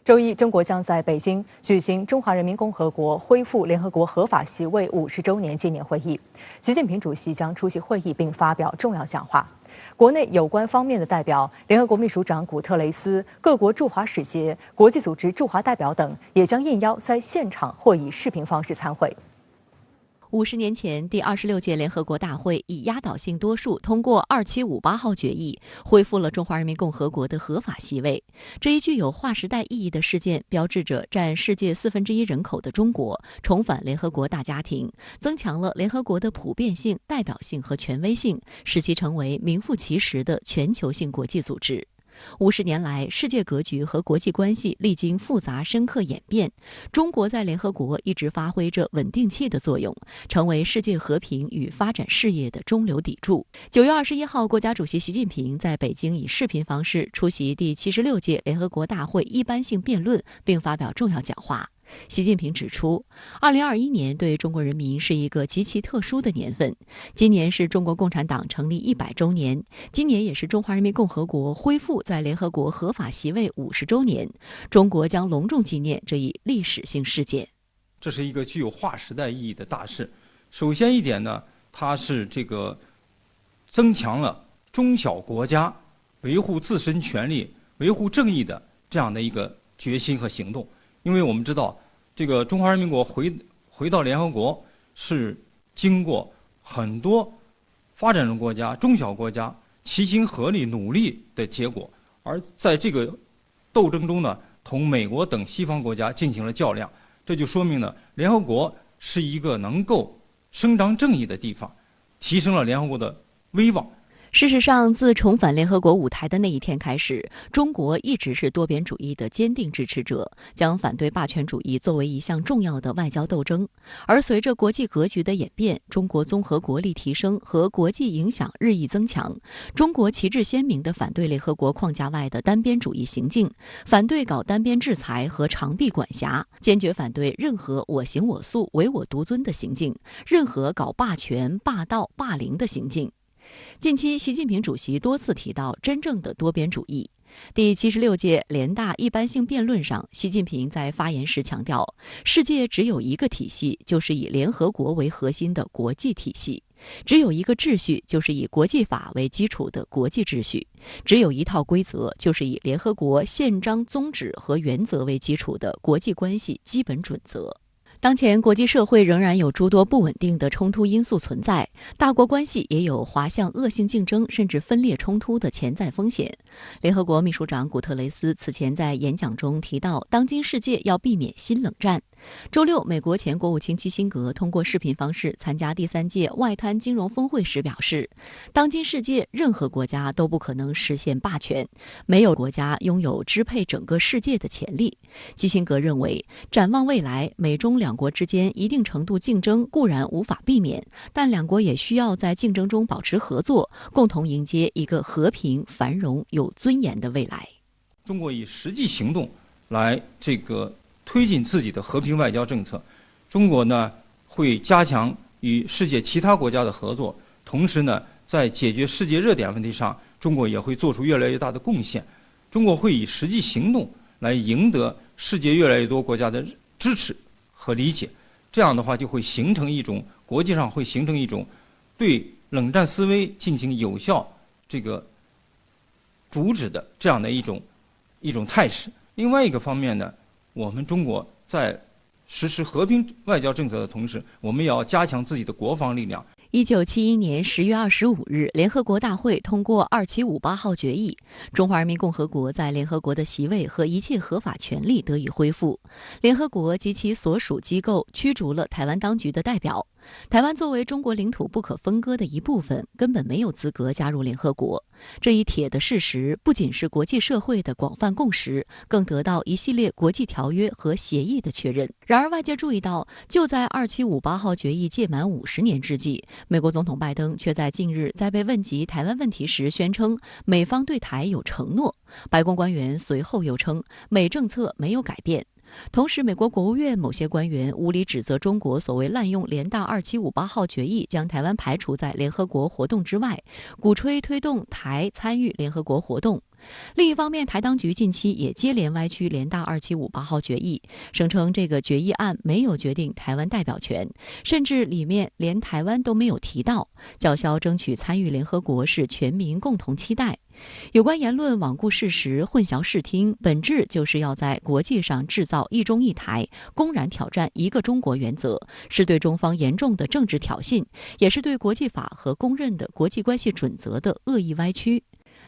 周一，中国将在北京举行中华人民共和国恢复联合国合法席位50周年纪念会议。习近平主席将出席会议并发表重要讲话。国内有关方面的代表、联合国秘书长古特雷斯、各国驻华使节、国际组织驻华代表等也将应邀在现场或以视频方式参会。50年前，第26届联合国大会以压倒性多数通过2758号决议，恢复了中华人民共和国的合法席位。这一具有划时代意义的事件，标志着占世界1/4人口的中国重返联合国大家庭，增强了联合国的普遍性、代表性和权威性，使其成为名副其实的全球性国际组织。50年来，世界格局和国际关系历经复杂深刻演变，中国在联合国一直发挥着稳定器的作用，成为世界和平与发展事业的中流砥柱。9月21号，国家主席习近平在北京以视频方式出席第76届联合国大会一般性辩论，并发表重要讲话。习近平指出，2021年对中国人民是一个极其特殊的年份。今年是中国共产党成立100周年，今年也是中华人民共和国恢复在联合国合法席位50周年。中国将隆重纪念这一历史性事件。这是一个具有划时代意义的大事。首先一点呢，它是增强了中小国家维护自身权利、维护正义的这样的一个决心和行动。因为我们知道，中华人民国回到联合国是经过很多发展中国家、中小国家齐心合力努力的结果，而在这个斗争中呢，同美国等西方国家进行了较量，这就说明了联合国是一个能够伸张正义的地方，提升了联合国的威望。事实上，自重返联合国舞台的那一天开始，中国一直是多边主义的坚定支持者，将反对霸权主义作为一项重要的外交斗争。而随着国际格局的演变，中国综合国力提升和国际影响日益增强，中国旗帜鲜明地反对联合国框架外的单边主义行径，反对搞单边制裁和长臂管辖，坚决反对任何我行我素、唯我独尊的行径，任何搞霸权、霸道、霸凌的行径。近期，习近平主席多次提到真正的多边主义。第76届联大一般性辩论上，习近平在发言时强调，世界只有一个体系，就是以联合国为核心的国际体系；只有一个秩序，就是以国际法为基础的国际秩序；只有一套规则，就是以联合国宪章宗旨和原则为基础的国际关系基本准则。当前国际社会仍然有诸多不稳定的冲突因素存在，大国关系也有滑向恶性竞争甚至分裂冲突的潜在风险。联合国秘书长古特雷斯此前在演讲中提到，当今世界要避免新冷战。周六，美国前国务卿基辛格通过视频方式参加第3届外滩金融峰会时表示，当今世界任何国家都不可能实现霸权，没有国家拥有支配整个世界的潜力。基辛格认为，展望未来，美中两国之间一定程度竞争固然无法避免，但两国也需要在竞争中保持合作，共同迎接一个和平、繁荣、有尊严的未来。中国以实际行动来推进自己的和平外交政策。中国呢会加强与世界其他国家的合作，同时呢在解决世界热点问题上，中国也会做出越来越大的贡献。中国会以实际行动来赢得世界越来越多国家的支持和理解，这样的话就会形成一种国际上会形成一种对冷战思维进行有效阻止的这样的一种态势。另外一个方面呢，我们中国在实施和平外交政策的同时，我们也要加强自己的国防力量。1971年10月25日，联合国大会通过2758号决议，中华人民共和国在联合国的席位和一切合法权利得以恢复。联合国及其所属机构驱逐了台湾当局的代表。台湾作为中国领土不可分割的一部分，根本没有资格加入联合国。这一铁的事实不仅是国际社会的广泛共识，更得到一系列国际条约和协议的确认。然而，外界注意到，就在2758号决议届满50年之际，美国总统拜登却在近日在被问及台湾问题时宣称，美方对台有承诺。白宫官员随后又称，美政策没有改变。同时，美国国务院某些官员无理指责中国所谓滥用联大2758号决议，将台湾排除在联合国活动之外，鼓吹推动台参与联合国活动。另一方面，台当局近期也接连歪曲联大2758号决议，声称这个决议案没有决定台湾代表权，甚至里面连台湾都没有提到，叫嚣争取参与联合国是全民共同期待。有关言论罔顾事实、混淆视听，本质就是要在国际上制造一中一台，公然挑战一个中国原则，是对中方严重的政治挑衅，也是对国际法和公认的国际关系准则的恶意歪曲。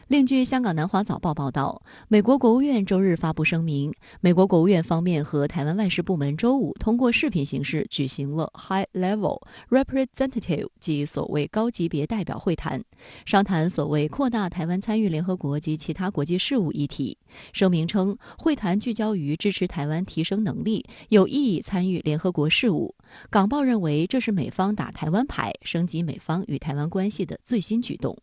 另据香港南华早报报道，美国国务院周日发布声明，美国国务院方面和台湾外事部门周五通过视频形式举行了 High Level Representative 即所谓高级别代表会谈，商谈所谓扩大台湾参与联合国及其他国际事务议题。声明称，会谈聚焦于支持台湾提升能力，有意义参与联合国事务。港报认为这是美方打台湾牌，升级美方与台湾关系的最新举动。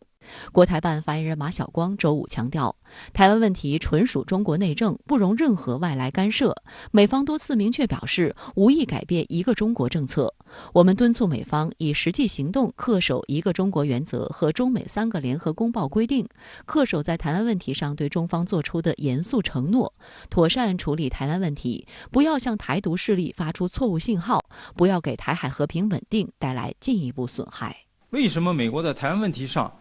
国台办发言人马晓光周五强调，台湾问题纯属中国内政，不容任何外来干涉。美方多次明确表示，无意改变一个中国政策。我们敦促美方以实际行动恪守一个中国原则和中美3个联合公报规定，恪守在台湾问题上对中方做出的严肃承诺，妥善处理台湾问题，不要向台独势力发出错误信号，不要给台海和平稳定带来进一步损害。为什么美国在台湾问题上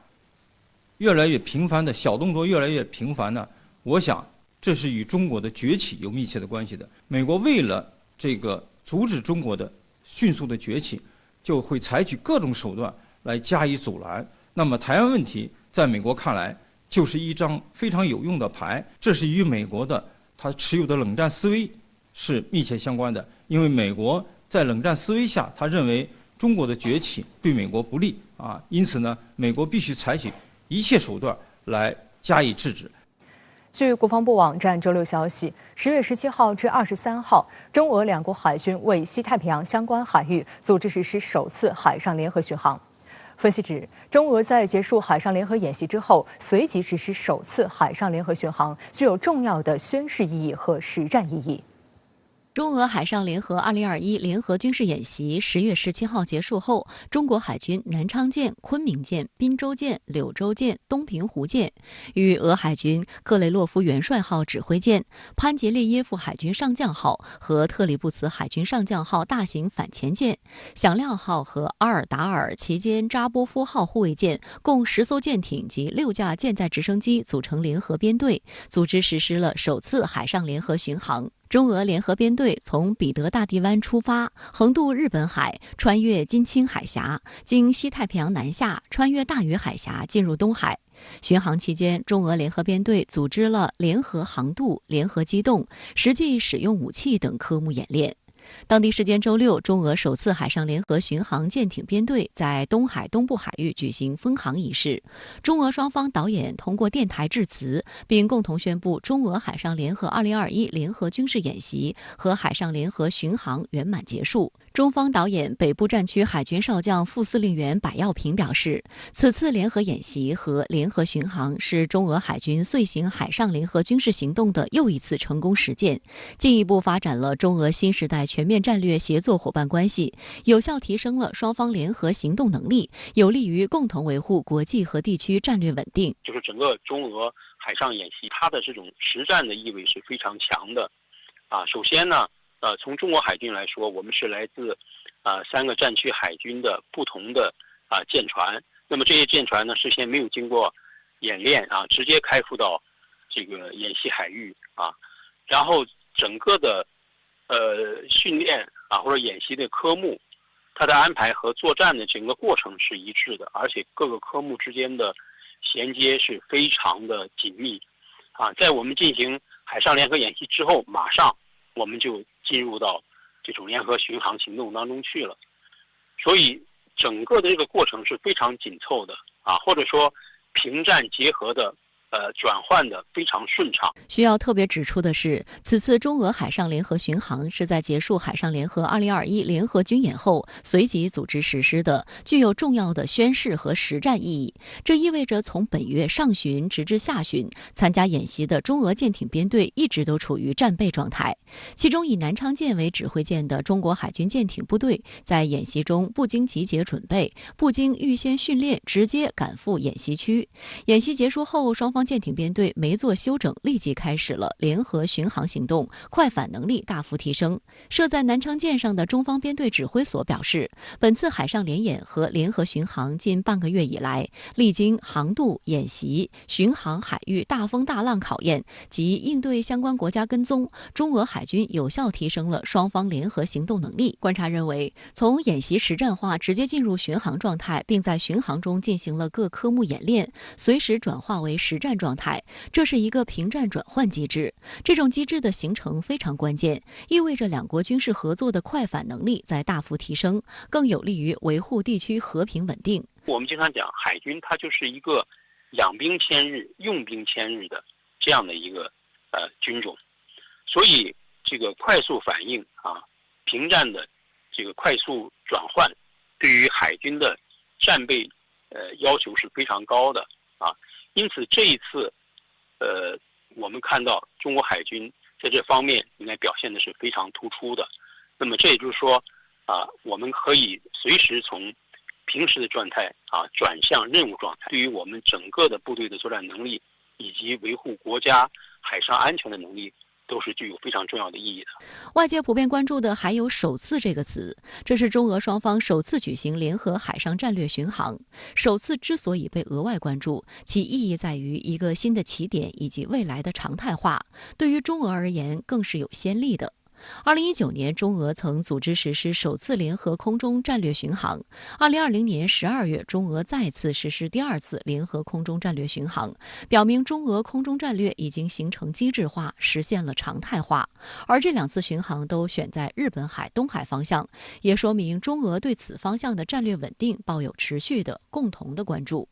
越来越频繁的小动作越来越频繁呢？我想这是与中国的崛起有密切的关系的。美国为了这个阻止中国的迅速的崛起，就会采取各种手段来加以阻拦。那么台湾问题在美国看来就是一张非常有用的牌，这是与美国的他持有的冷战思维是密切相关的。因为美国在冷战思维下，他认为中国的崛起对美国不利啊，因此呢，美国必须采取一切手段来加以制止。据国防部网站周六消息，10月17号至23号，中俄两国海军为西太平洋相关海域组织实施首次海上联合巡航。分析指，中俄在结束海上联合演习之后，随即实施首次海上联合巡航，具有重要的宣示意义和实战意义。中俄海上联合2021联合军事演习10月17号结束后，中国海军南昌舰、昆明舰、滨州舰、柳州舰、东平湖舰与俄海军克雷洛夫元帅号指挥舰、潘杰列耶夫海军上将号和特里布茨海军上将号大型反潜舰、响亮号和阿尔达尔旗舰扎波夫号护卫舰共10艘舰艇及6架舰载直升机组成联合编队，组织实施了首次海上联合巡航。中俄联合编队从彼得大帝湾出发，横渡日本海，穿越金青海峡，经西太平洋南下，穿越大隅海峡进入东海。巡航期间，中俄联合编队组织了联合航渡、联合机动、实际使用武器等科目演练。当地时间周六，中俄首次海上联合巡航舰艇编队在东海东部海域举行封航仪式。中俄双方导演通过电台致辞，并共同宣布中俄海上联合2021联合军事演习和海上联合巡航圆满结束。中方导演北部战区海军少将副司令员柏耀平表示，此次联合演习和联合巡航是中俄海军遂行海上联合军事行动的又一次成功实践，进一步发展了中俄新时代全面战略协作伙伴关系，有效提升了双方联合行动能力，有利于共同维护国际和地区战略稳定。就是整个中俄海上演习，它的这种实战的意味是非常强的。首先呢，从中国海军来说，我们是来自3个战区海军的不同的舰船。那么这些舰船呢，事先没有经过演练直接开赴到这个演习海域然后整个的训练或者演习的科目，它的安排和作战的整个过程是一致的，而且各个科目之间的衔接是非常的紧密在我们进行海上联合演习之后，马上我们就进入到这种联合巡航行动当中去了，所以整个的这个过程是非常紧凑的或者说平战结合的转换的非常顺畅。需要特别指出的是，此次中俄海上联合巡航是在结束海上联合2021联合军演后随即组织实施的，具有重要的宣示和实战意义。这意味着从本月上旬直至下旬，参加演习的中俄舰艇编队一直都处于战备状态。其中以南昌舰为指挥舰的中国海军舰艇部队，在演习中不经集结准备、不经预先训练，直接赶赴演习区。演习结束后，双方方舰艇编队没做休整，立即开始了联合巡航行动，快反能力大幅提升。设在南昌舰上的中方编队指挥所表示，本次海上联演和联合巡航近半个月以来，历经航渡、演习、巡航海域大风大浪考验及应对相关国家跟踪，中俄海军有效提升了双方联合行动能力。观察认为，从演习实战化直接进入巡航状态，并在巡航中进行了各科目演练，随时转化为实战状态，这是一个平战转换机制。这种机制的形成非常关键，意味着两国军事合作的快反能力在大幅提升，更有利于维护地区和平稳定。我们经常讲，海军它就是一个养兵千日、用兵千日的这样的一个军种，所以这个快速反应平战的这个快速转换，对于海军的战备要求是非常高的因此这一次我们看到中国海军在这方面应该表现的是非常突出的。那么这也就是说我们可以随时从平时的状态转向任务状态，对于我们整个的部队的作战能力以及维护国家海上安全的能力都是具有非常重要的意义的。外界普遍关注的还有首次这个词，这是中俄双方首次举行联合海上战略巡航。首次之所以被额外关注，其意义在于一个新的起点以及未来的常态化，对于中俄而言更是有先例的。2019年，中俄曾组织实施首次联合空中战略巡航。2020年12月，中俄再次实施第二次联合空中战略巡航，表明中俄空中战略已经形成机制化，实现了常态化。而这两次巡航都选在日本海、东海方向，也说明中俄对此方向的战略稳定抱有持续的、共同的关注。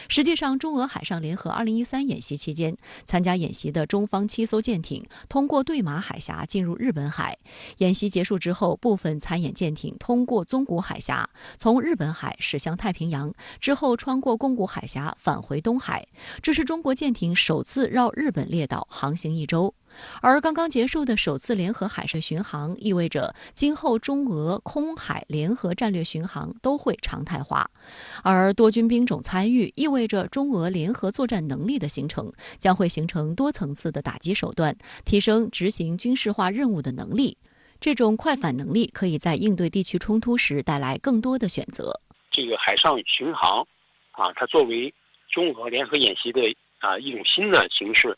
实际上，中俄海上联合2013演习期间，参加演习的中方7艘舰艇通过对马海峡进入日本海。演习结束之后，部分参演舰艇通过宗谷海峡，从日本海驶向太平洋，之后穿过宫古海峡返回东海。这是中国舰艇首次绕日本列岛航行1周。而刚刚结束的首次联合海上巡航，意味着今后中俄空海联合战略巡航都会常态化，而多军兵种参与，意味着中俄联合作战能力的形成，将会形成多层次的打击手段，提升执行军事化任务的能力。这种快反能力可以在应对地区冲突时带来更多的选择。这个海上巡航它作为中俄联合演习的一种新的形式，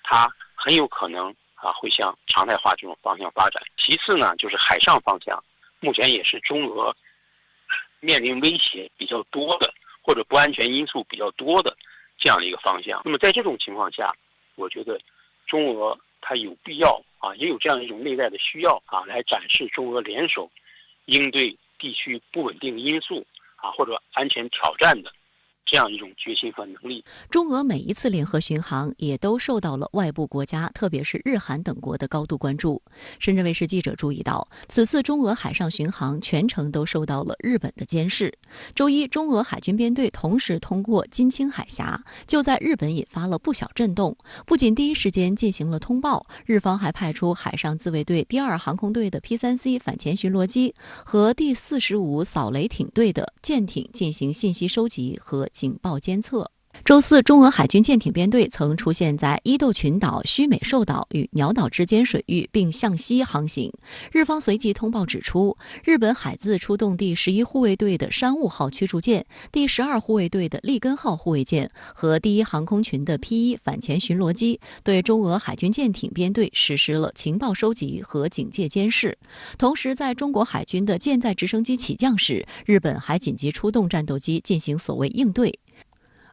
它很有可能会向常态化这种方向发展。其次呢，就是海上方向，目前也是中俄面临威胁比较多的或者不安全因素比较多的这样的一个方向。那么在这种情况下，我觉得中俄它有必要也有这样一种内在的需要来展示中俄联手应对地区不稳定因素或者安全挑战的这样一种决心和能力。中俄每一次联合巡航也都受到了外部国家，特别是日韩等国的高度关注。深圳卫视记者注意到，此次中俄海上巡航全程都受到了日本的监视。周一，中俄海军编队同时通过津轻海峡，就在日本引发了不小震动。不仅第一时间进行了通报，日方还派出海上自卫队第2航空队的 P3C 反潜巡逻机和第45扫雷艇队的舰艇进行信息收集和警报监测。周四，中俄海军舰艇编队曾出现在伊豆群岛、须美寿岛与鸟岛之间水域，并向西航行。日方随即通报指出，日本海自出动第11护卫队的山雾号驱逐舰、第12护卫队的利根号护卫舰和第1航空群的 P1 反潜巡逻机，对中俄海军舰艇编队实施了情报收集和警戒监视。同时，在中国海军的舰载直升机起降时，日本还紧急出动战斗机进行所谓应对。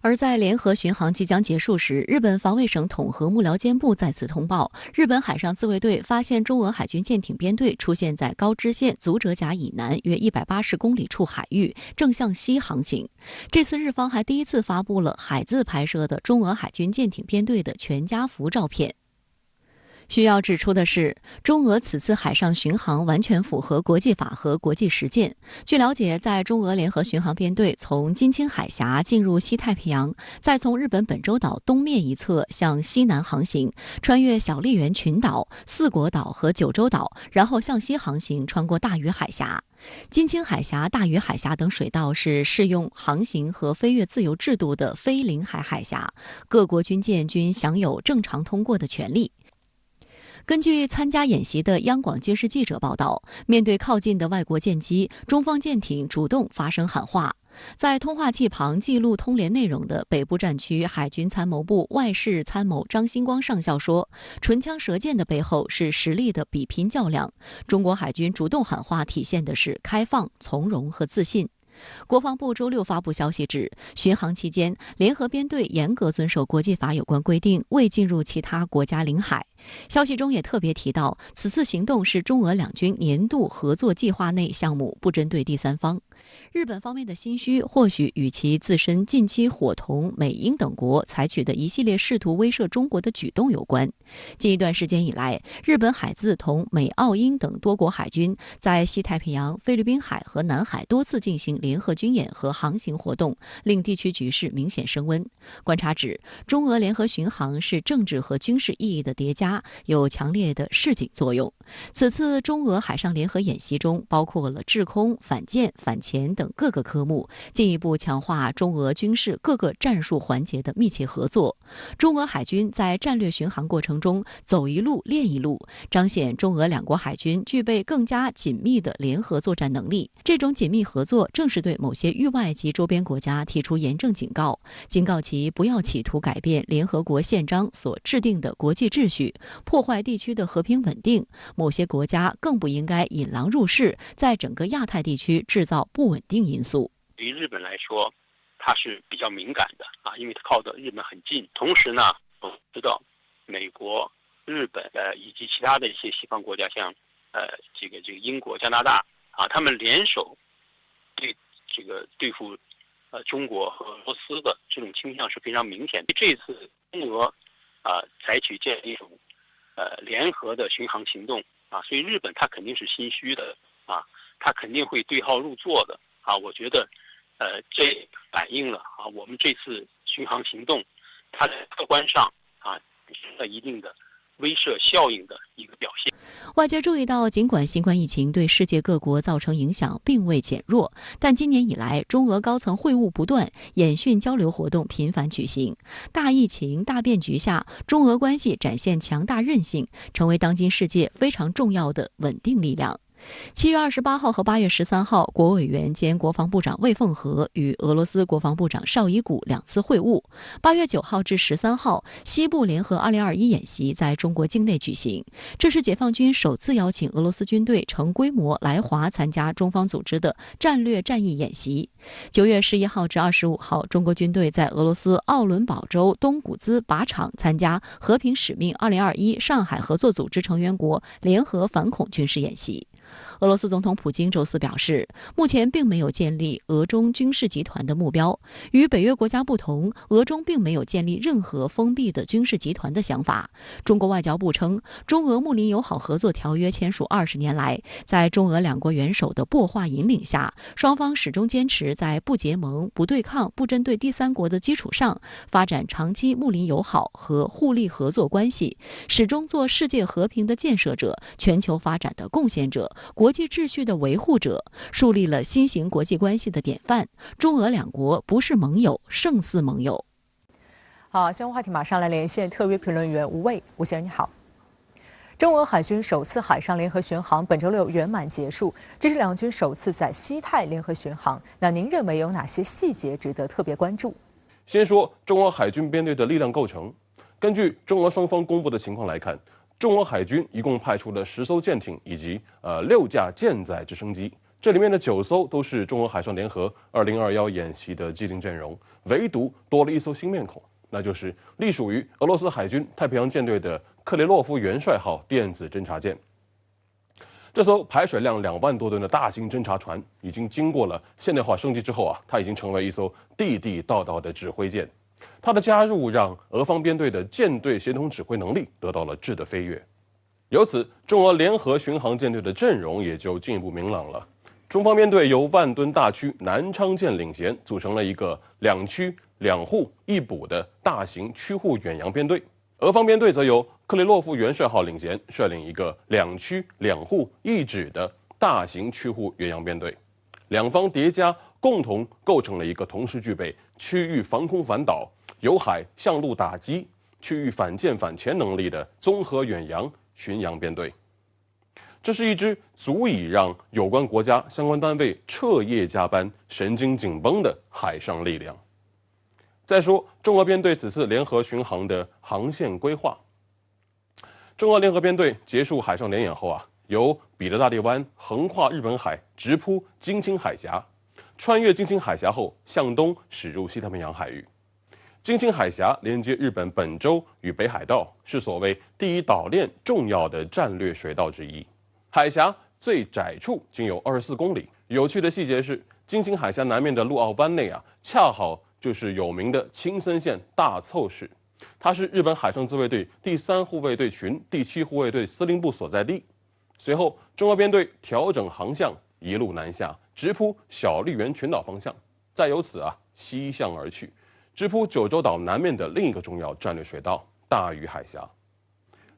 而在联合巡航即将结束时，日本防卫省统合幕僚监部再次通报，日本海上自卫队发现中俄海军舰艇编队出现在高知县足折岬以南约180公里处海域，正向西航行。这次日方还第一次发布了海自拍摄的中俄海军舰艇编队的全家福照片。需要指出的是，中俄此次海上巡航完全符合国际法和国际实践。据了解，在中俄联合巡航编队从津轻海峡进入西太平洋，再从日本本州岛东面一侧向西南航行，穿越小笠原群岛、四国岛和九州岛，然后向西航行，穿过大隅海峡。金青海峡、大隅海峡等水道是适用航行和飞越自由制度的非领海海峡，各国军舰均享有正常通过的权利。根据参加演习的央广军事记者报道，面对靠近的外国舰机，中方舰艇主动发声喊话。在通话器旁记录通联内容的北部战区海军参谋部外事参谋张新光上校说：“唇枪舌剑的背后是实力的比拼较量。中国海军主动喊话，体现的是开放、从容和自信。”国防部周六发布消息指，巡航期间，联合编队严格遵守国际法有关规定，未进入其他国家领海。消息中也特别提到，此次行动是中俄两军年度合作计划内项目，不针对第三方。日本方面的心虚，或许与其自身近期伙同美英等国采取的一系列试图威慑中国的举动有关。近一段时间以来，日本海自同美、澳、英等多国海军在西太平洋、菲律宾海和南海多次进行联合军演和航行活动，令地区局势明显升温。观察指，中俄联合巡航是政治和军事意义的叠加，有强烈的示警作用。此次中俄海上联合演习中，包括了制空、反舰、反潜等各个科目，进一步强化中俄军事各个战术环节的密切合作。中俄海军在战略巡航过程中走一路练一路，彰显中俄两国海军具备更加紧密的联合作战能力。这种紧密合作正是对某些域外及周边国家提出严正警告，警告其不要企图改变联合国宪章所制定的国际秩序，破坏地区的和平稳定。某些国家更不应该引狼入室，在整个亚太地区制造不稳定因素。对于日本来说，它是比较敏感的因为它靠的日本很近。同时呢，我知道美国、日本以及其他的一些西方国家，像这个英国、加拿大他们联手对付中国和俄罗斯的这种倾向是非常明显的。这次中俄采取这样一种联合的巡航行动所以日本它肯定是心虚的它肯定会对号入座的我觉得这反映了我们这次巡航行动它在客观上有了一定的威慑效应的一个表现。外界注意到，尽管新冠疫情对世界各国造成影响并未减弱，但今年以来，中俄高层会晤不断，演训交流活动频繁举行。大疫情大变局下，中俄关系展现强大韧性，成为当今世界非常重要的稳定力量。7月28号和8月13号，国务委员兼国防部长魏凤和与俄罗斯国防部长绍伊古两次会晤。8月9号至13号，西部联合2021演习在中国境内举行，这是解放军首次邀请俄罗斯军队成规模来华参加中方组织的战略战役演习。9月11号至25号，中国军队在俄罗斯奥伦堡州东古兹靶场参加和平使命2021上海合作组织成员国联合反恐军事演习。俄罗斯总统普京周四表示，目前并没有建立俄中军事集团的目标。与北约国家不同，俄中并没有建立任何封闭的军事集团的想法。中国外交部称，中俄睦邻友好合作条约签署20年来，在中俄两国元首的擘画引领下，双方始终坚持在不结盟、不对抗、不针对第三国的基础上，发展长期睦邻友好和互利合作关系，始终做世界和平的建设者、全球发展的贡献者、国际秩序的维护者，树立了新型国际关系的典范。中俄两国不是盟友，胜似盟友。好，相关话题马上来连线特约评论员吴畏。吴先生你好。中俄海军首次海上联合巡航本周六圆满结束，这是两军首次在西太联合巡航。那您认为有哪些细节值得特别关注？先说中俄海军编队的力量构成。根据中俄双方公布的情况来看，中俄海军一共派出了10艘舰艇以及6架舰载直升机，这里面的9艘都是中俄海上联合2021演习的既定阵容，唯独多了一艘新面孔，那就是隶属于俄罗斯海军太平洋舰队的克雷洛夫元帅号电子侦察舰。这艘排水量2万多吨的大型侦察船，已经经过了现代化升级之后它已经成为一艘地地道道的指挥舰。它的加入让俄方编队的舰队协同指挥能力得到了质的飞跃，由此中俄联合巡航舰队的阵容也就进一步明朗了。中方编队由万吨大驱南昌舰领衔，组成了一个2驱2护1补的大型驱护远洋编队；俄方编队则由克雷洛夫元帅号领衔，率领一个2驱2护1指的大型驱护远洋编队，两方叠加共同构成了一个同时具备区域防空反导、由海向陆打击、区域反舰反潜能力的综合远洋巡洋编队。这是一支足以让有关国家相关单位彻夜加班、神经紧绷的海上力量。再说中俄编队此次联合巡航的航线规划。中俄联合编队结束海上联演后由彼得大帝湾横跨日本海，直扑津轻海峡，穿越津轻海峡后向东驶入西太平洋海域。津轻海峡连接日本本州与北海道，是所谓第一岛链重要的战略水道之一。海峡最窄处仅有24公里。有趣的细节是，津轻海峡南面的陆奥湾内恰好就是有名的青森县大凑市。它是日本海上自卫队第3护卫队群第7护卫队司令部所在地。随后，中俄编队调整航向，一路南下，直扑小笠原群岛方向，再由此西向而去，直扑九州岛南面的另一个重要战略水道大隅海峡。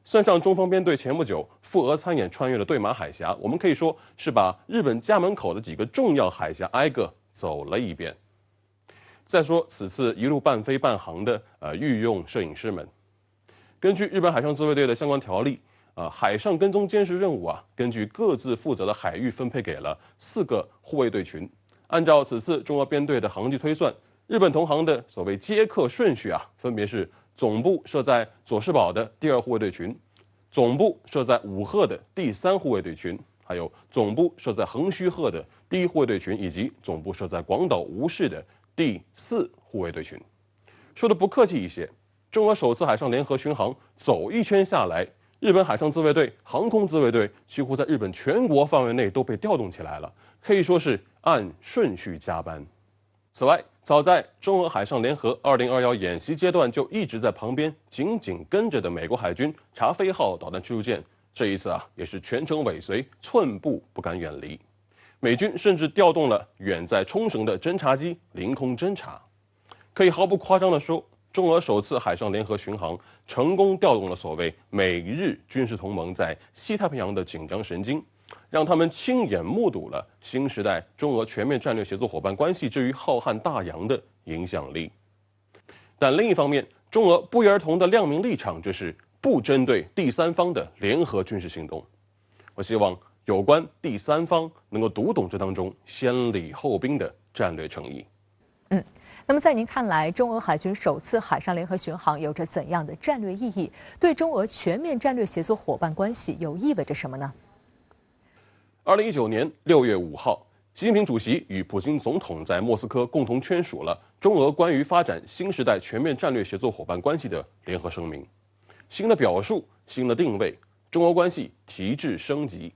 算上中方编队前不久赴俄参演穿越的对马海峡，我们可以说是把日本家门口的几个重要海峡挨个走了一遍。再说此次一路半飞半航的御用摄影师们，根据日本海上自卫队的相关条例，海上跟踪监视任务根据各自负责的海域分配给了4个护卫队群。按照此次中俄编队的航迹推算，日本同行的所谓接客顺序分别是总部设在佐世保的第2护卫队群，总部设在武贺的第3护卫队群，还有总部设在横须贺的第1护卫队群，以及总部设在广岛吴市的第4护卫队群。说的不客气一些，中俄首次海上联合巡航走一圈下来，日本海上自卫队、航空自卫队几乎在日本全国范围内都被调动起来了，可以说是按顺序加班。此外，早在中俄海上联合2021演习阶段就一直在旁边紧紧跟着的美国海军查菲号导弹驱逐舰，这一次也是全程尾随，寸步不敢远离。美军甚至调动了远在冲绳的侦察机凌空侦察。可以毫不夸张地说，中俄首次海上联合巡航成功调动了所谓美日军事同盟在西太平洋的紧张神经，让他们亲眼目睹了新时代中俄全面战略协作伙伴关系至于浩瀚大洋的影响力。但另一方面，中俄不约而同的亮明立场，就是不针对第三方的联合军事行动。我希望有关第三方能够读懂这当中先礼后兵的战略诚意。那么在您看来，中俄海军首次海上联合巡航有着怎样的战略意义？对中俄全面战略协作伙伴关系又意味着什么呢？2019年6月5号，习近平主席与普京总统在莫斯科共同签署了中俄关于发展新时代全面战略协作伙伴关系的联合声明。新的表述，新的定位，中俄关系提质升级。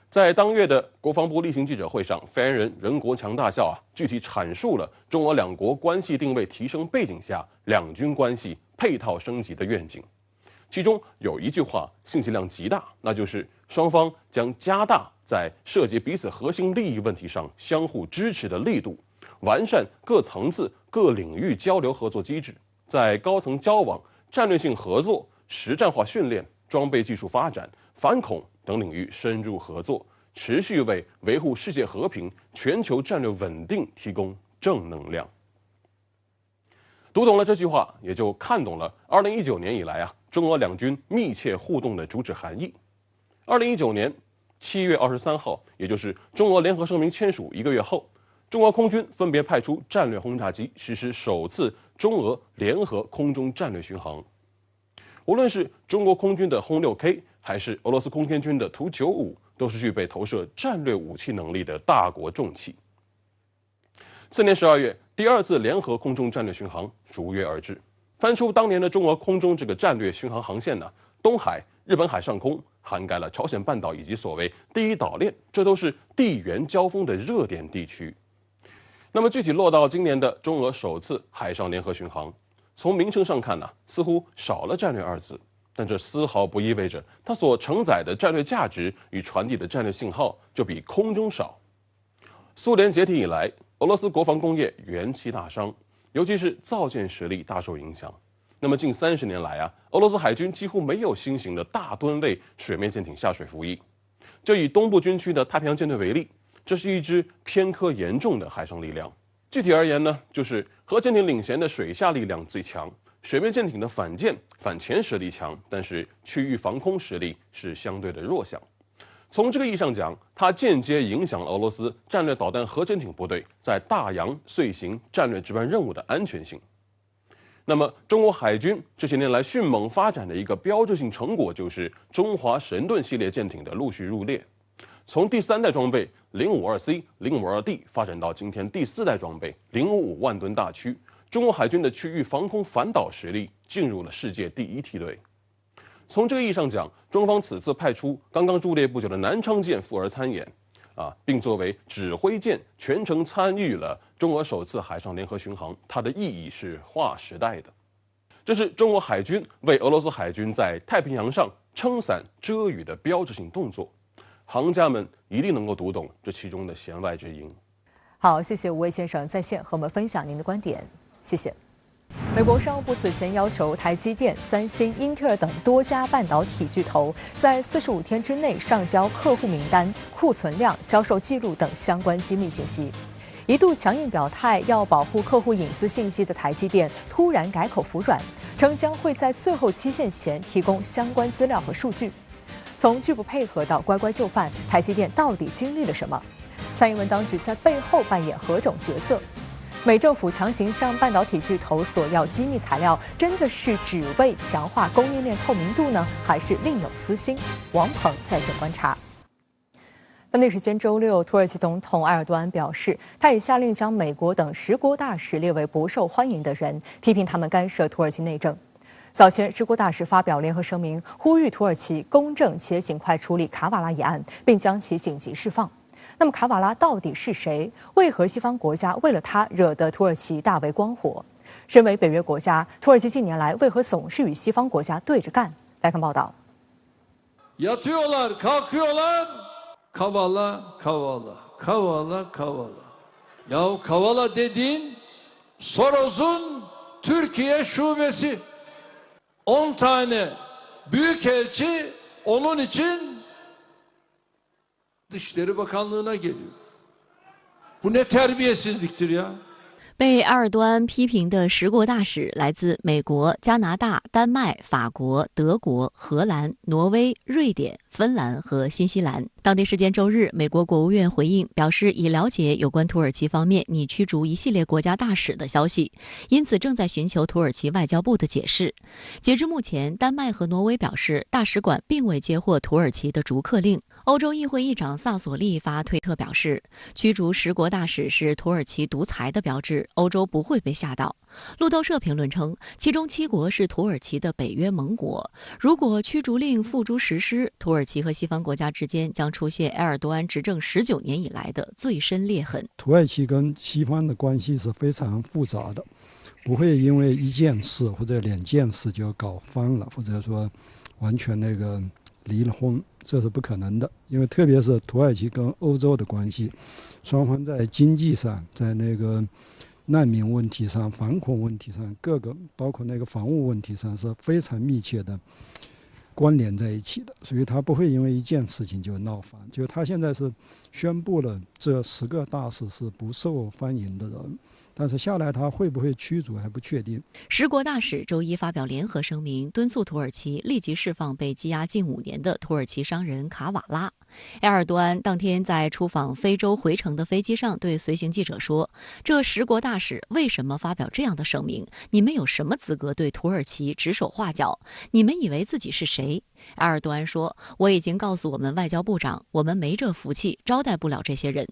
在当月的国防部例行记者会上，发言人任国强大校具体阐述了中俄两国关系定位提升背景下两军关系配套升级的愿景。其中有一句话信息量极大，那就是双方将加大在涉及彼此核心利益问题上相互支持的力度，完善各层次各领域交流合作机制，在高层交往、战略性合作、实战化训练、装备技术发展、反恐等领域深入合作，持续为维护世界和平、全球战略稳定提供正能量。读懂了这句话，也就看懂了2019年以来中俄两军密切互动的主旨含义。2019年7月23号，也就是中俄联合声明签署1个月后，中俄空军分别派出战略轰炸机实施首次中俄联合空中战略巡航。无论是中国空军的轰 6K， 还是俄罗斯空天军的图95，都是具备投射战略武器能力的大国重器。次年12月，第二次联合空中战略巡航如约而至。翻出当年的中俄空中这个战略巡航航线东海、日本海上空涵盖了朝鲜半岛以及所谓第一岛链，这都是地缘交锋的热点地区。那么具体落到今年的中俄首次海上联合巡航，从名称上看似乎少了战略二字，但这丝毫不意味着它所承载的战略价值与传递的战略信号就比空中少。苏联解体以来，俄罗斯国防工业元气大伤，尤其是造舰实力大受影响。那么近30年来俄罗斯海军几乎没有新型的大吨位水面舰艇下水服役，就以东部军区的太平洋舰队为例，这是一支偏科严重的海上力量。具体而言呢，就是核潜艇领衔的水下力量最强，水面舰艇的反舰、反潜实力强，但是区域防空实力是相对的弱小。从这个意义上讲，它间接影响了俄罗斯战略导弹核潜艇部队在大洋遂行战略值班任务的安全性。那么，中国海军这些年来迅猛发展的一个标志性成果，就是中华神盾系列舰艇的陆续入列。从第3代装备052C、052D 发展到今天第4代装备055万吨大驱，中国海军的区域防空反导实力进入了世界第1梯队。从这个意义上讲，中方此次派出刚刚入列不久的南昌舰赴俄参演，并作为指挥舰全程参与了中俄首次海上联合巡航，它的意义是划时代的。这是中国海军为俄罗斯海军在太平洋上撑伞遮雨的标志性动作。行家们一定能够读懂这其中的弦外之音。好，谢谢吴畏先生在线和我们分享您的观点，谢谢。美国商务部此前要求台积电、三星、英特尔等多家半导体巨头在45天之内上交客户名单、库存量、销售记录等相关机密信息。一度强硬表态要保护客户隐私信息的台积电突然改口服软，称将会在最后期限前提供相关资料和数据。从拒不配合到乖乖就范，台积电到底经历了什么？蔡英文当局在背后扮演何种角色？美政府强行向半导体巨头索要机密材料，真的是只为强化供应链透明度呢，还是另有私心？王鹏在线观察。当地时间周六，土耳其总统埃尔多安表示，他已下令将美国等10国大使列为不受欢迎的人，批评他们干涉土耳其内政。早前10国大使发表联合声明，呼吁土耳其公正且尽快处理卡瓦拉一案，并将其紧急释放。那么卡瓦拉到底是谁？为何西方国家为了他惹得土耳其大为光火？身为北约国家，土耳其近年来为何总是与西方国家对着干？来看报道。Yatıyorlar, kalkıyorlar. Kavala, kavala, kavala, kavala. Ya kavala dediğin Soros'un Türkiye şubesi. 10 tane büyükelçi onun için Dışişleri Bakanlığı'na geliyor. Bu ne terbiyesizliktir ya. 被埃尔多安批评的10国大使来自美国、加拿大、丹麦、法国、德国、荷兰、挪威、瑞典、芬兰和新西兰。当地时间周日，美国国务院回应表示，已了解有关土耳其方面拟驱逐一系列国家大使的消息，因此正在寻求土耳其外交部的解释。截至目前，丹麦和挪威表示，大使馆并未接获土耳其的逐客令。欧洲议会议长萨索利发推特表示，驱逐10国大使是土耳其独裁的标志，欧洲不会被吓到。路透社评论称，其中7国是土耳其的北约盟国。如果驱逐令付诸实施，土耳其和西方国家之间将出现埃尔多安执政19年以来的最深裂痕。土耳其跟西方的关系是非常复杂的，不会因为一件事或者2件事就搞翻了，或者说完全离了婚，这是不可能的。因为特别是土耳其跟欧洲的关系，双方在经济上，在难民问题上、反恐问题上，各个包括防务问题上是非常密切的关联在一起的，所以他不会因为一件事情就闹翻。就他现在是宣布了这10个大使是不受欢迎的人，但是下来他会不会驱逐还不确定。10国大使周一发表联合声明，敦促土耳其立即释放被羁押近5年的土耳其商人卡瓦拉。埃尔多安当天在出访非洲回程的飞机上对随行记者说，这10国大使为什么发表这样的声明？你们有什么资格对土耳其指手画脚？你们以为自己是谁？埃尔多安说，我已经告诉我们外交部长，我们没这福气，招待不了这些人。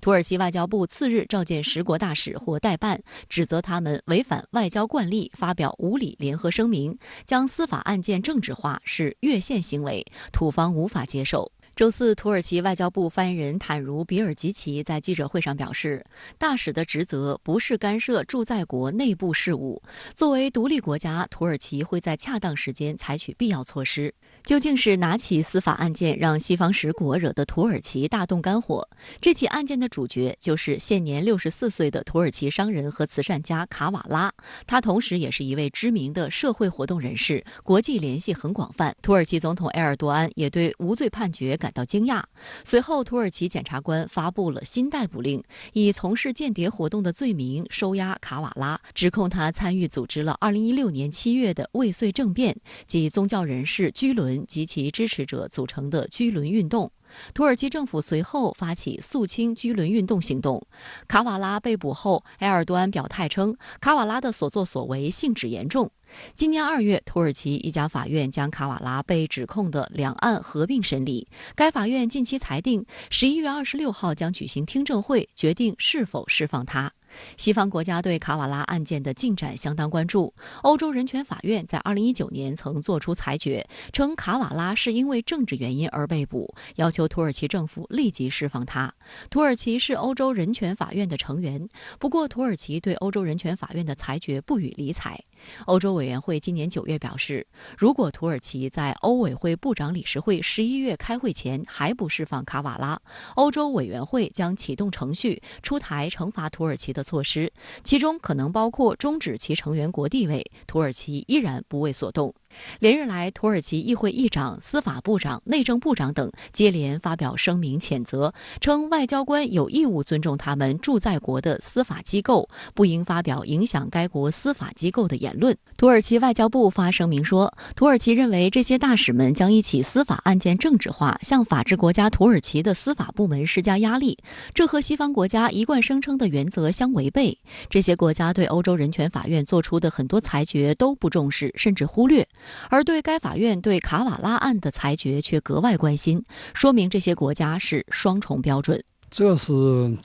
土耳其外交部次日召见10国大使或代办，指责他们违反外交惯例，发表无理联合声明，将司法案件政治化，是越线行为，土方无法接受。周四，土耳其外交部发言人坦茹比尔吉奇在记者会上表示，大使的职责不是干涉驻在国内部事务，作为独立国家，土耳其会在恰当时间采取必要措施。究竟是哪起司法案件让西方10国惹得土耳其大动肝火？这起案件的主角就是现年64岁的土耳其商人和慈善家卡瓦拉，他同时也是一位知名的社会活动人士，国际联系很广泛。土耳其总统埃尔多安也对无罪判决感到惊讶。随后，土耳其检察官发布了新逮捕令，以从事间谍活动的罪名收押卡瓦拉，指控他参与组织了2016年7月的未遂政变，即宗教人士居伦及其支持者组成的居伦运动。土耳其政府随后发起肃清居伦运动行动。卡瓦拉被捕后，埃尔多安表态称，卡瓦拉的所作所为性质严重。今年2月，土耳其一家法院将卡瓦拉被指控的两案合并审理。该法院近期裁定，11月26号将举行听证会，决定是否释放他。西方国家对卡瓦拉案件的进展相当关注。欧洲人权法院在2019年曾作出裁决，称卡瓦拉是因为政治原因而被捕，要求土耳其政府立即释放他。土耳其是欧洲人权法院的成员，不过土耳其对欧洲人权法院的裁决不予理睬。欧洲委员会今年9月表示，如果土耳其在欧委会部长理事会11月开会前还不释放卡瓦拉，欧洲委员会将启动程序，出台惩罚土耳其的措施，其中可能包括终止其成员国地位。土耳其依然不为所动。连日来，土耳其议会议长、司法部长、内政部长等接连发表声明谴责，称外交官有义务尊重他们驻在国的司法机构，不应发表影响该国司法机构的言论。土耳其外交部发声明说，土耳其认为这些大使们将一起司法案件政治化，向法治国家土耳其的司法部门施加压力，这和西方国家一贯声称的原则相违背。这些国家对欧洲人权法院做出的很多裁决都不重视，甚至忽略，而对该法院对卡瓦拉案的裁决却格外关心，说明这些国家是双重标准。这是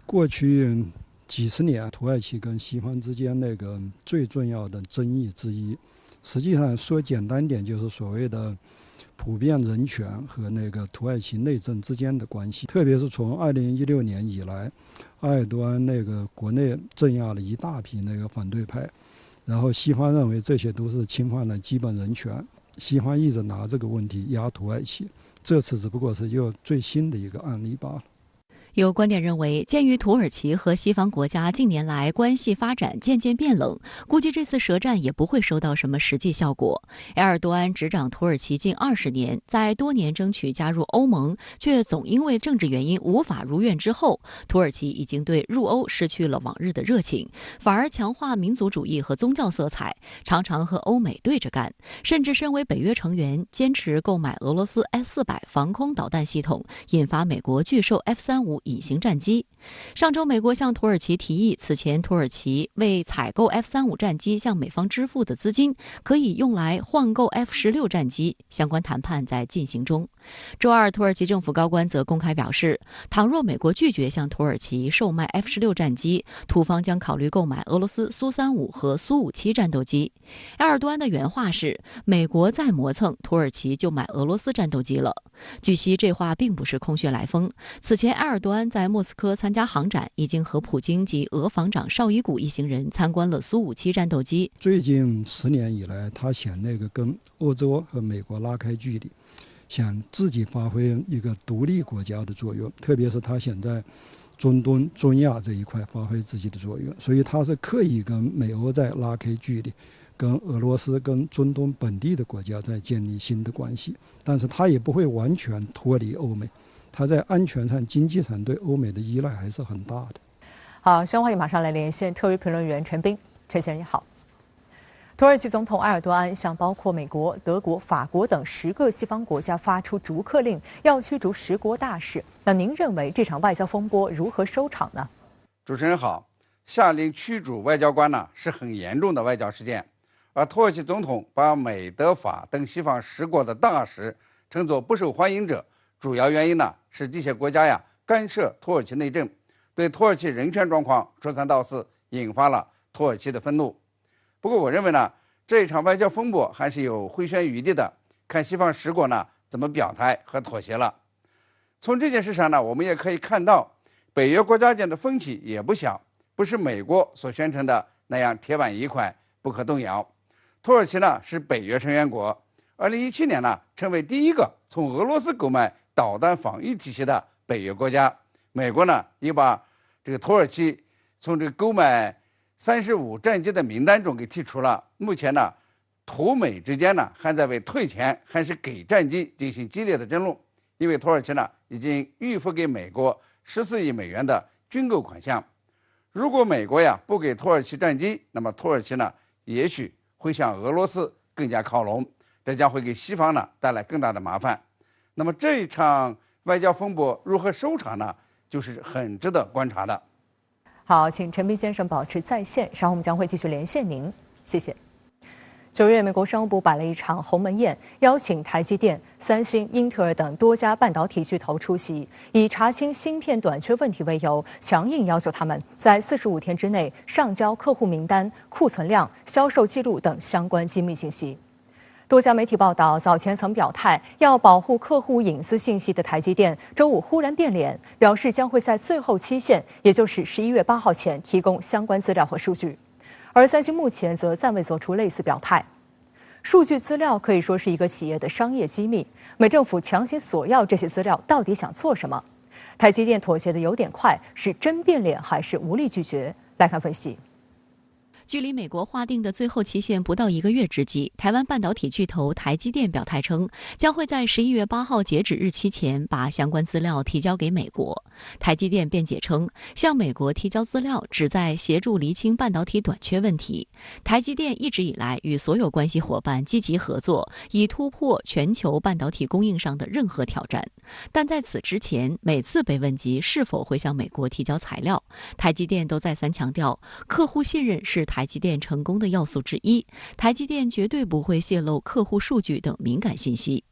过去几十年土耳其跟西方之间那个最重要的争议之一。实际上说简单点，就是所谓的普遍人权和那个土耳其内政之间的关系。特别是从2016年以来，埃尔多安那个国内镇压了一大批那个反对派，然后西方认为这些都是侵犯了基本人权，西方一直拿这个问题压土耳其，这次只不过是又最新的一个案例罢了。有观点认为，鉴于土耳其和西方国家近年来关系发展渐渐变冷，估计这次舌战也不会收到什么实际效果。埃尔多安执掌土耳其近20年，在多年争取加入欧盟，却总因为政治原因无法如愿之后，土耳其已经对入欧失去了往日的热情，反而强化民族主义和宗教色彩，常常和欧美对着干，甚至身为北约成员，坚持购买俄罗斯 S-400防空导弹系统，引发美国拒售 F-35隐形战机。上周，美国向土耳其提议，此前土耳其为采购 F-35战机向美方支付的资金，可以用来换购 F-16战机。相关谈判在进行中。周二，土耳其政府高官则公开表示，倘若美国拒绝向土耳其售卖 F-16战机，土方将考虑购买俄罗斯苏35和苏57战斗机。埃尔多安的原话是：美国再磨蹭，土耳其就买俄罗斯战斗机了。据悉，这话并不是空穴来风。此前，埃尔多安在莫斯科参加航展，已经和普京及俄防长绍伊古一行人参观了苏57战斗机。最近10年以来，他想那个跟欧洲和美国拉开距离，想自己发挥一个独立国家的作用，特别是他想在中东、中亚这一块发挥自己的作用，所以他是刻意跟美欧在拉开距离，跟俄罗斯、跟中东本地的国家在建立新的关系，但是他也不会完全脱离欧美，他在安全上、经济上对欧美的依赖还是很大的。好，相关马上来连线特约评论员陈斌，陈先生你好。土耳其总统埃尔多安向包括美国、德国、法国等10个西方国家发出逐客令，要驱逐10国大使。那您认为这场外交风波如何收场呢？主持人好，下令驱逐外交官呢是很严重的外交事件，而土耳其总统把美、德、法等西方10国的大使称作不受欢迎者，主要原因呢是这些国家干涉土耳其内政，对土耳其人权状况说三道四，引发了土耳其的愤怒。不过我认为呢，这一场外交风波还是有回旋余地的，看西方10国呢怎么表态和妥协了。从这件事上呢，我们也可以看到，北约国家间的分歧也不小，不是美国所宣称的那样铁板一块不可动摇。土耳其呢是北约成员国，2017年呢成为第一个从俄罗斯购买导弹防御体系的北约国家。美国呢也把这个土耳其从这个购买35战机的名单中给剔除了。目前呢，土美之间呢还在为退钱还是给战机进行激烈的争论。因为土耳其呢已经预付给美国14亿美元的军购款项。如果美国不给土耳其战机，那么土耳其呢也许会向俄罗斯更加靠拢，这将会给西方呢带来更大的麻烦。那么这一场外交风波如何收场呢？就是很值得观察的。好，请陈斌先生保持在线，稍后我们将会继续连线您，谢谢。9月，美国商务部摆了一场鸿门宴，邀请台积电、三星、英特尔等多家半导体巨头出席，以查清芯片短缺问题为由，强硬要求他们在45天之内上交客户名单、库存量、销售记录等相关机密信息。多家媒体报道，早前曾表态要保护客户隐私信息的台积电，周五忽然变脸，表示将会在最后期限，也就是11月8号前提供相关资料和数据。而三星目前则暂未做出类似表态。数据资料可以说是一个企业的商业机密，美政府强行索要这些资料，到底想做什么？台积电妥协的有点快，是真变脸还是无力拒绝？来看分析。距离美国划定的最后期限不到1个月之际，台湾半导体巨头台积电表态称，将会在11月8号截止日期前把相关资料提交给美国。台积电辩解称，向美国提交资料旨在协助厘清半导体短缺问题。台积电一直以来与所有关系伙伴积极合作，以突破全球半导体供应上的任何挑战。但在此之前，每次被问及是否会向美国提交材料，台积电都再三强调，客户信任是台积电成功的要素之一，台积电绝对不会泄露客户数据等敏感信息。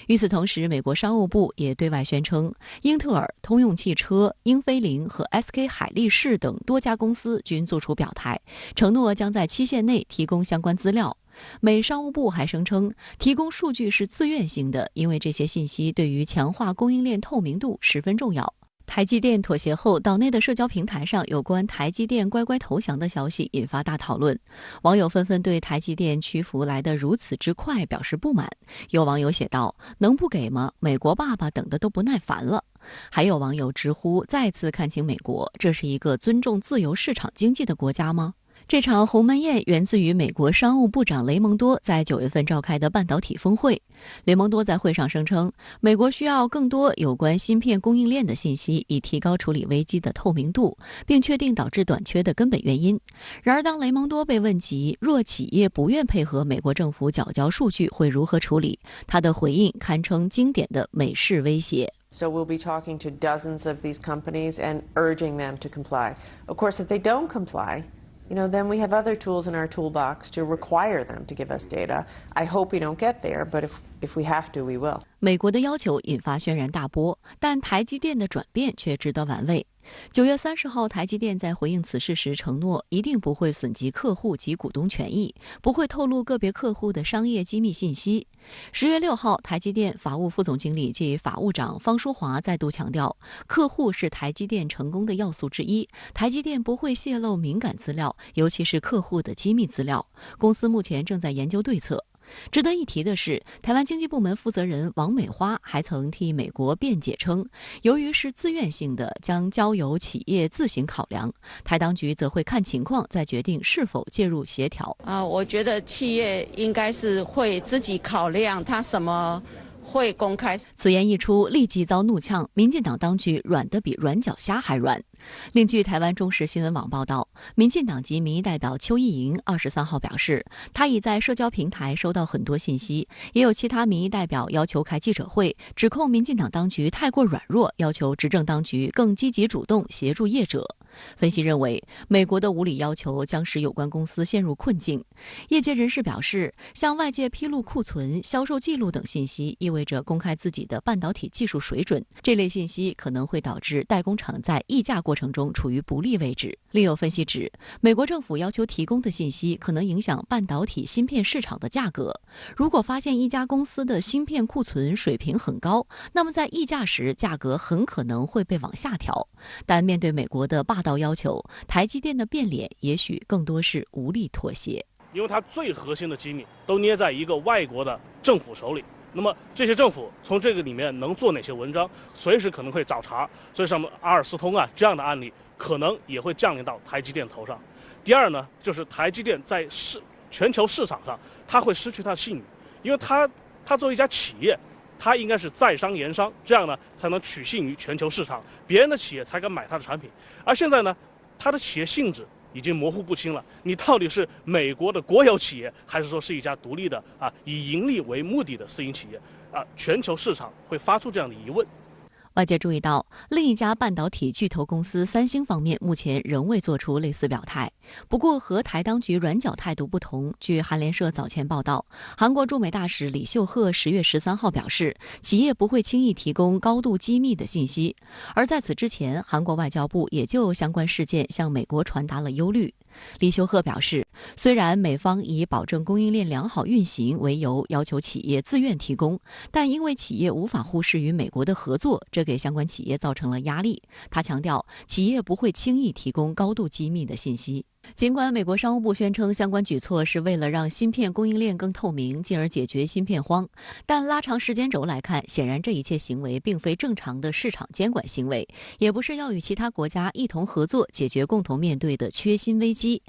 与此同时，美国商务部也对外宣称，英特尔、通用汽车、英飞凌和 SK 海力士等多家公司均作出表态，承诺将在期限内提供相关资料。美商务部还声称，提供数据是自愿性的，因为这些信息对于强化供应链透明度十分重要。台积电妥协后，岛内的社交平台上有关台积电乖乖投降的消息引发大讨论，网友纷纷对台积电屈服来得如此之快表示不满。有网友写道：“能不给吗？美国爸爸等的都不耐烦了。”还有网友直呼再次看清美国，这是一个尊重自由市场经济的国家吗？这场鸿门宴源自于美国商务部长雷蒙多在9月份召开的半导体峰会。雷蒙多在会上声称，美国需要更多有关芯片供应链的信息，以提高处理危机的透明度，并确定导致短缺的根本原因。然而，当雷蒙多被问及若企业不愿配合美国政府缴交数据会如何处理，他的回应堪称经典的美式威胁。So we'll be talking to dozens of these companies and urging them to comply. Of course, if they don't comply, then we have other tools in our toolbox to require them to give us data. I hope we don't get there, but if we have to, we will. 美国的要求引发轩然大波，但台积电的转变却值得玩味。9月30号，台积电在回应此事时承诺，一定不会损及客户及股东权益，不会透露个别客户的商业机密信息。10月6号，台积电法务副总经理暨法务长方淑华再度强调，客户是台积电成功的要素之一，台积电不会泄露敏感资料，尤其是客户的机密资料。公司目前正在研究对策。值得一提的是，台湾经济部门负责人王美花还曾替美国辩解称，由于是自愿性的，将交由企业自行考量，台当局则会看情况再决定是否介入协调。我觉得企业应该是会自己考量它什么会公开。此言一出，立即遭怒呛，民进党当局软得比软脚虾还软。另据台湾中时新闻网报道，民进党籍民意代表邱意莹23号表示，他已在社交平台收到很多信息，也有其他民意代表要求开记者会，指控民进党当局太过软弱，要求执政当局更积极主动协助业者。分析认为，美国的无理要求将使有关公司陷入困境。业界人士表示，向外界披露库存、销售记录等信息，意味着公开自己的半导体技术水准，这类信息可能会导致代工厂在议价过程中处于不利位置。另有分析指，美国政府要求提供的信息可能影响半导体芯片市场的价格。如果发现一家公司的芯片库存水平很高，那么在议价时价格很可能会被往下调。但面对美国的霸道要求，台积电的变脸也许更多是无力妥协，因为它最核心的机密都捏在一个外国的政府手里。那么这些政府从这个里面能做哪些文章，随时可能会找茬，所以像阿尔斯通这样的案例可能也会降临到台积电头上。第二呢，就是台积电在全球市场上它会失去它的信誉，因为它作为一家企业，它应该是在商言商，这样呢才能取信于全球市场，别人的企业才敢买它的产品。而现在呢，它的企业性质已经模糊不清了，你到底是美国的国有企业，还是说是一家独立的以盈利为目的的私营企业全球市场会发出这样的疑问。外界注意到，另一家半导体巨头公司三星方面目前仍未做出类似表态。不过，和台当局软脚态度不同，据韩联社早前报道，韩国驻美大使李秀赫10月13号表示，企业不会轻易提供高度机密的信息。而在此之前，韩国外交部也就相关事件向美国传达了忧虑。李秀赫表示，虽然美方以保证供应链良好运行为由要求企业自愿提供，但因为企业无法忽视与美国的合作，这给相关企业造成了压力。他强调，企业不会轻易提供高度机密的信息。尽管美国商务部宣称相关举措是为了让芯片供应链更透明，进而解决芯片荒，但拉长时间轴来看，显然这一切行为并非正常的市场监管行为，也不是要与其他国家一同合作解决共同面对的缺芯危机，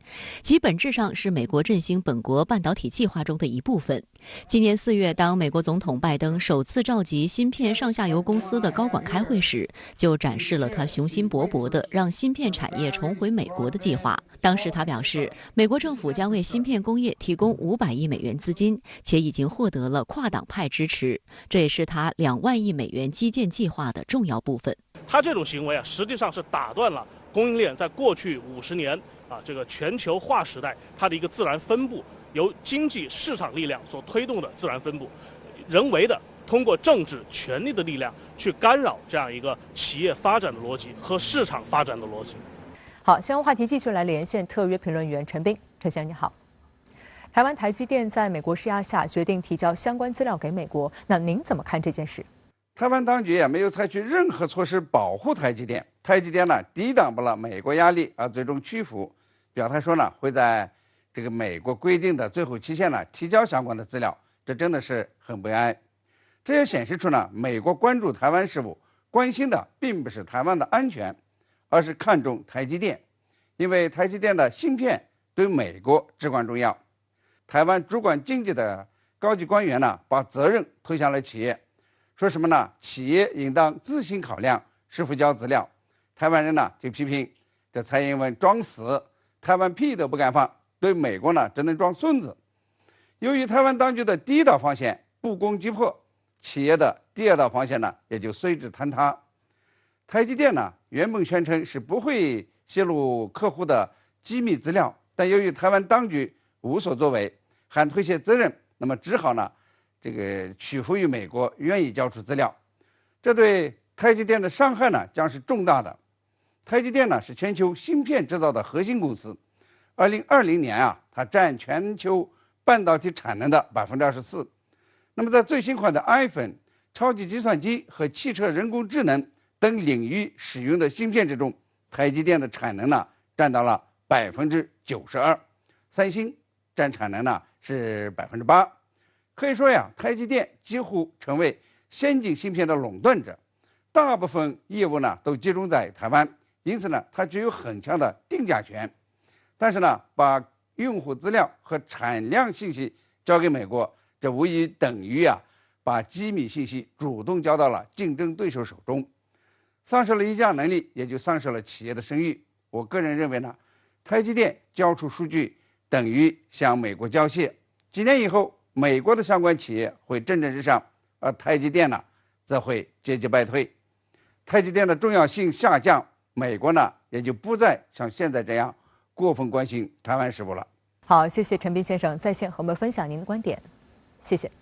其本质上是美国振兴本国半导体计划中的一部分。今年4月，当美国总统拜登首次召集芯片上下游公司的高管开会时，就展示了他雄心勃勃的让芯片产业重回美国的计划。当时他表示，美国政府将为芯片工业提供500亿美元资金，且已经获得了跨党派支持，这也是他2万亿美元基建计划的重要部分。他这种行为实际上是打断了供应链在过去50年这个全球化时代它的一个自然分布，由经济市场力量所推动的自然分布，人为的通过政治权力的力量去干扰这样一个企业发展的逻辑和市场发展的逻辑。好，相关话题继续来连线特约评论员陈斌。陈先生你好。台湾台积电在美国施压下决定提交相关资料给美国，那您怎么看这件事？台湾当局也没有采取任何措施保护台积电，台积电呢抵挡不了美国压力而最终屈服，表态说呢会在这个美国规定的最后期限呢提交相关的资料，这真的是很悲哀。这也显示出呢美国关注台湾事务，关心的并不是台湾的安全，而是看重台积电，因为台积电的芯片对美国至关重要。台湾主管经济的高级官员呢把责任推向了企业，说什么呢？企业应当自行考量是否交资料。台湾人呢就批评这蔡英文装死，台湾屁都不敢放，对美国呢只能装孙子。由于台湾当局的第一道防线不攻击破，企业的第二道防线呢也就随之坍塌。台积电呢原本宣称是不会泄露客户的机密资料，但由于台湾当局无所作为，还推卸责任，那么只好呢这个屈服于美国，愿意交出资料。这对台积电的伤害呢将是重大的。台积电呢是全球芯片制造的核心公司，2020年它占全球半导体产能的24%。那么在最新款的 iPhone、超级计算机和汽车人工智能等领域使用的芯片之中，台积电的产能呢占到了92%，三星占产能呢是8%。可以说呀，台积电几乎成为先进芯片的垄断者，大部分业务呢都集中在台湾，因此呢，它具有很强的定价权。但是呢，把用户资料和产量信息交给美国，这无疑等于把机密信息主动交到了竞争对手手中，丧失了议价能力，也就丧失了企业的声誉。我个人认为呢，台积电交出数据等于向美国交械，几年以后，美国的相关企业会蒸蒸日上，而台积电呢则会节节败退。台积电的重要性下降，美国呢也就不再像现在这样过分关心台湾事务了。好，谢谢陈斌先生在线和我们分享您的观点，谢谢。